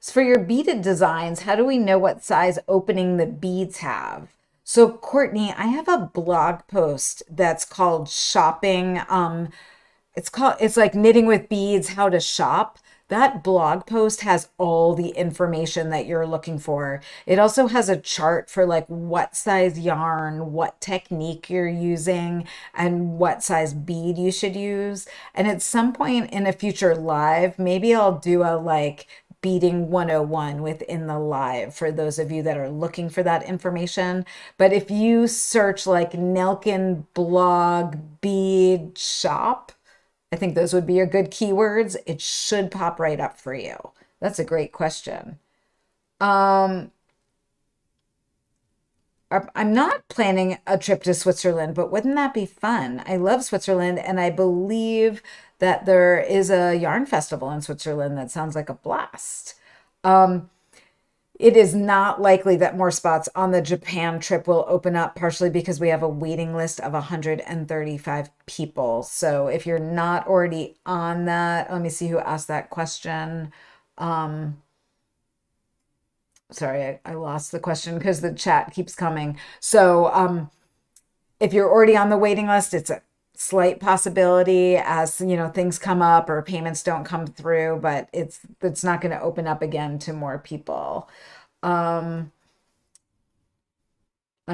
for your beaded designs, how do we know what size opening the beads have? So Courtney, I have a blog post that's called shopping. It's like knitting with beads, how to shop. That blog post has all the information that you're looking for. It also has a chart for like what size yarn, what technique you're using, and what size bead you should use. And at some point in a future live, maybe I'll do a like beading 101 within the live for those of you that are looking for that information. But if you search like Nelkin blog bead shop, I think those would be your good keywords. It should pop right up for you. That's a great question. I'm not planning a trip to Switzerland, but wouldn't that be fun? I love Switzerland, and I believe that there is a yarn festival in Switzerland that sounds like a blast. It is not likely that more spots on the Japan trip will open up, partially because we have a waiting list of 135 people. So if you're not already on that, let me see who asked that question. Sorry, I lost the question because the chat keeps coming. So if you're already on the waiting list, it's a slight possibility as things come up or payments don't come through, but it's not going to open up again to more people. I'm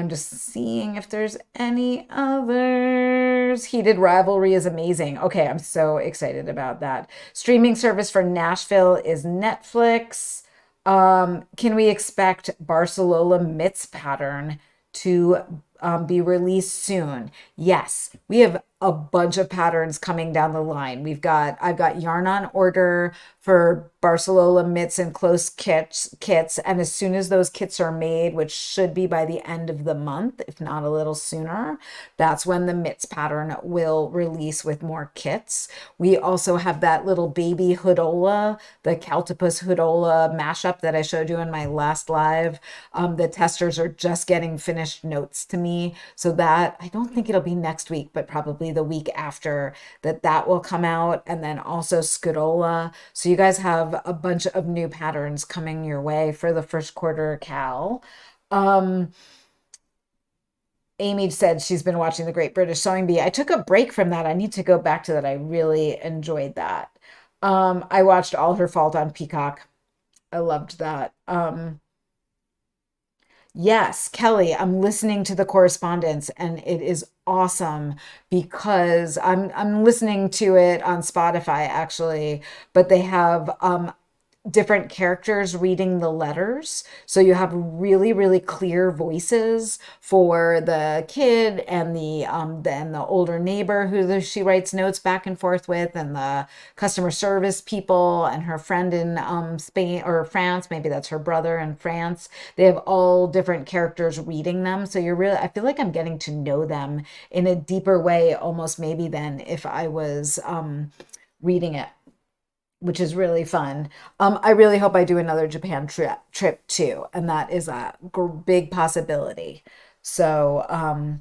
just seeing if there's any others. Heated Rivalry is amazing. Okay, I'm so excited about that. Streaming service for Nashville is Netflix. Can we expect Barcelona mitts pattern to be released soon? Yes, we have a bunch of patterns coming down the line. I've got yarn on order for Barcelona mitts and close kits. And as soon as those kits are made, which should be by the end of the month, if not a little sooner, that's when the mitts pattern will release with more kits. We also have that little baby hoodola, the Caltipus hoodola mashup that I showed you in my last live. The testers are just getting finished notes to me. So that, I don't think it'll be next week, but probably the week after that will come out. And then also Scodola. So you guys have a bunch of new patterns coming your way for the first quarter Cal. Amy said she's been watching the Great British Sewing Bee. I took a break from that. I need to go back to that. I really enjoyed that. I watched All Her Fault on Peacock. I loved that. Yes, Kelly, I'm listening to the correspondence and it is awesome because I'm listening to it on Spotify actually, but they have different characters reading the letters. So you have really, really clear voices for the kid and then the older neighbor who she writes notes back and forth with, and the customer service people and her friend in Spain or France. Maybe that's her brother in France. They have all different characters reading them. So I feel like I'm getting to know them in a deeper way, almost maybe than if I was reading it, which is really fun. I really hope I do another Japan trip too, and that is a big possibility. So,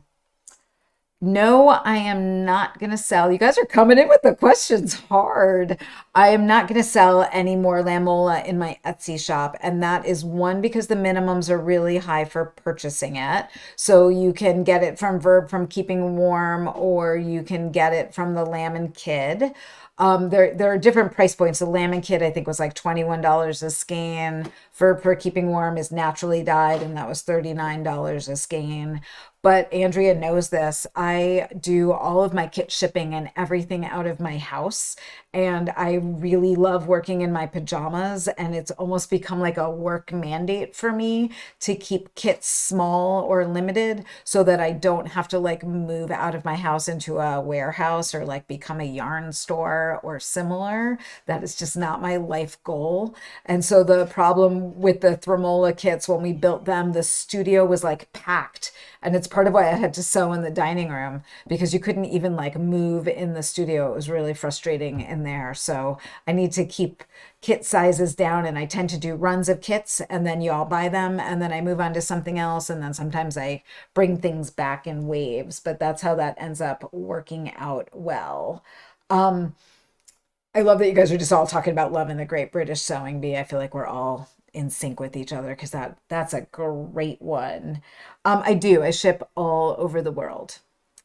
no, I am not going to sell. You guys are coming in with the questions hard. I am not going to sell any more Lamola in my Etsy shop. And that is one, because the minimums are really high for purchasing it. So you can get it from Verb from Keeping Warm, or you can get it from the Lamb and Kid. There are different price points. The Lamb and Kid, I think, was like $21 a skein. For Keeping Warm is naturally dyed, and that was $39 a skein. But Andrea knows this. I do all of my kit shipping and everything out of my house. And I really love working in my pajamas. And it's almost become like a work mandate for me to keep kits small or limited so that I don't have to like move out of my house into a warehouse or like become a yarn store or similar. That is just not my life goal. And so the problem with the Thrumola kits, when we built them, the studio was like packed. And it's part of why I had to sew in the dining room, because you couldn't even like move in the studio. It was really frustrating in there. So I need to keep kit sizes down, and I tend to do runs of kits and then you all buy them and then I move on to something else. And then sometimes I bring things back in waves, but that's how that ends up working out well. I love that you guys are just all talking about love and the Great British Sewing Bee. I feel like we're all in sync with each other because that's a great one. I ship all over the world.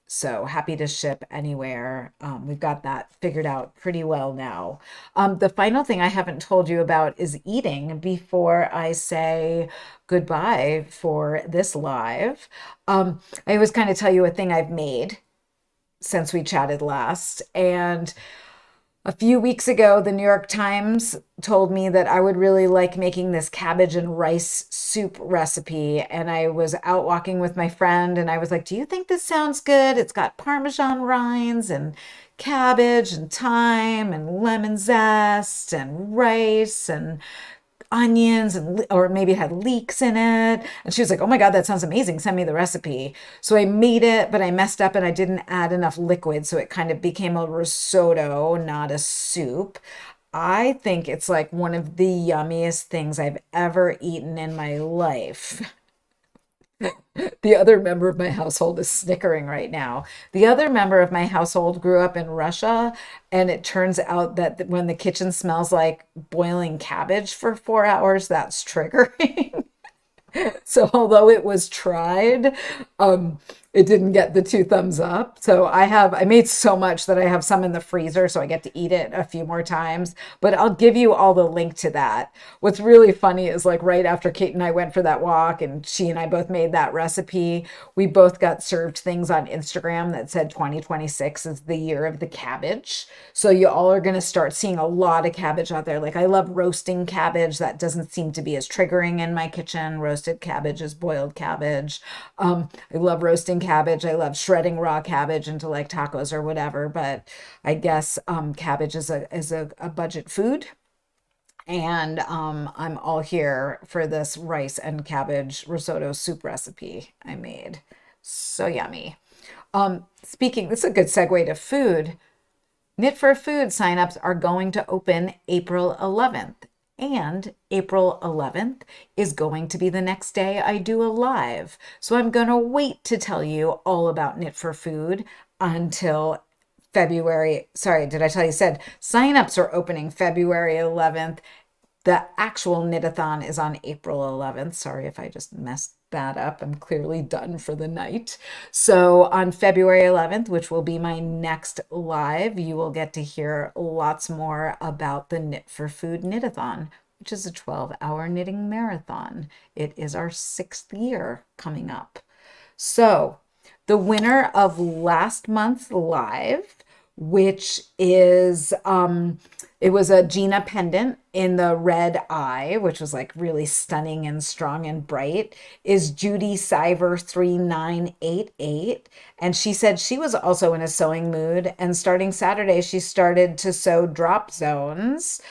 So happy to ship anywhere. We've got that figured out pretty well now. The final thing I haven't told you about is eating before I say goodbye for this live. I always kind of tell you a thing I've made since we chatted last. And a few weeks ago, the New York Times told me that I would really like making this cabbage and rice soup recipe. And I was out walking with my friend and I was like, do you think this sounds good? It's got Parmesan rinds and cabbage and thyme and lemon zest and rice and onions, and or maybe it had leeks in it. And she was like, oh my God, that sounds amazing. Send me the recipe. So I made it, but I messed up and I didn't add enough liquid. So it kind of became a risotto, not a soup. I think it's like one of the yummiest things I've ever eaten in my life. The other member of my household is snickering right now. The other member of my household grew up in Russia, and it turns out that when the kitchen smells like boiling cabbage for 4 hours, that's triggering. So although it was tried, it didn't get the 2 thumbs up. So I made so much that I have some in the freezer, so I get to eat it a few more times, but I'll give you all the link to that. What's really funny is like right after Kate and I went for that walk and she and I both made that recipe, we both got served things on Instagram that said 2026 is the year of the cabbage. So you all are going to start seeing a lot of cabbage out there. Like I love roasting cabbage. That doesn't seem to be as triggering in my kitchen. Roasted cabbage is boiled cabbage. I love roasting cabbage. I love shredding raw cabbage into like tacos or whatever, but I guess cabbage is a budget food. And I'm all here for this rice and cabbage risotto soup recipe I made. So yummy. Speaking, this is a good segue to food. Knit for Food signups are going to open April 11th. And April 11th is going to be the next day I do a live. So I'm going to wait to tell you all about Knit for Food until February. Sorry, did I tell you? Said signups are opening February 11th. The actual knit-a-thon is on April 11th. Sorry if I just messed that up. I'm clearly done for the night. So on February 11th, which will be my next live, you will get to hear lots more about the Knit for Food Knit-a-thon, which is a 12-hour knitting marathon. It is our 6th year coming up. So the winner of last month's live, which is it was a Gina pendant in the red eye, which was like really stunning and strong and bright, is Judy Siver 3988. And she said she was also in a sewing mood, and starting Saturday she started to sew drop zones,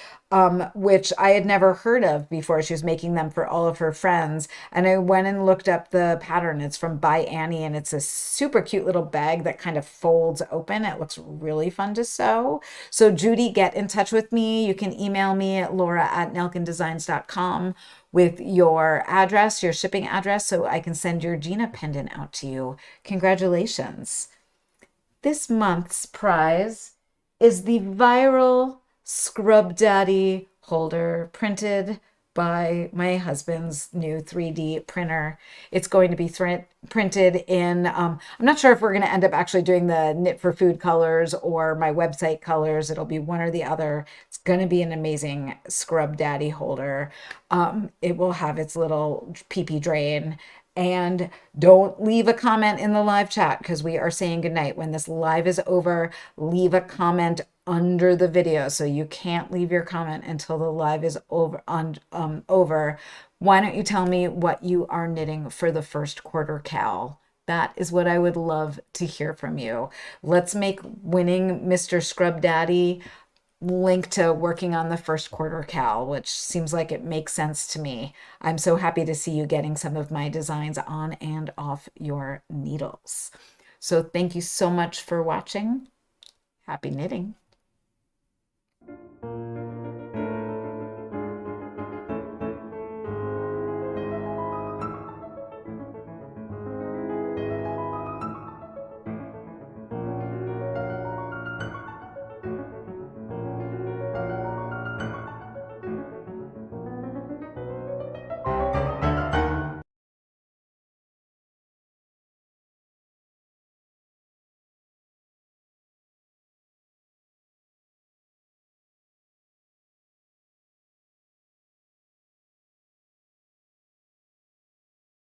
which I had never heard of before. She was making them for all of her friends. And I went and looked up the pattern. It's from By Annie, and it's a super cute little bag that kind of folds open. It looks really fun to sew. So Judy, get in touch with me. You can email me at laura@nelkindesigns.com with your address, your shipping address, so I can send your Gina pendant out to you. Congratulations. This month's prize is the viral Scrub Daddy holder printed by my husband's new 3D printer. It's going to be printed in, I'm not sure if we're going to end up actually doing the Knit for Food colors or my website colors. It'll be one or the other. It's going to be an amazing Scrub Daddy holder. It will have its little pee-pee drain. And don't leave a comment in the live chat because we are saying goodnight. When this live is over, leave a comment under the video. So you can't leave your comment until the live is over. Why don't you tell me what you are knitting for the first quarter cal? That is what I would love to hear from you. Let's make winning Mr. Scrub Daddy link to working on the first quarter cal, which seems like it makes sense to me. I'm so happy to see you getting some of my designs on and off your needles. So thank you so much for watching. Happy knitting.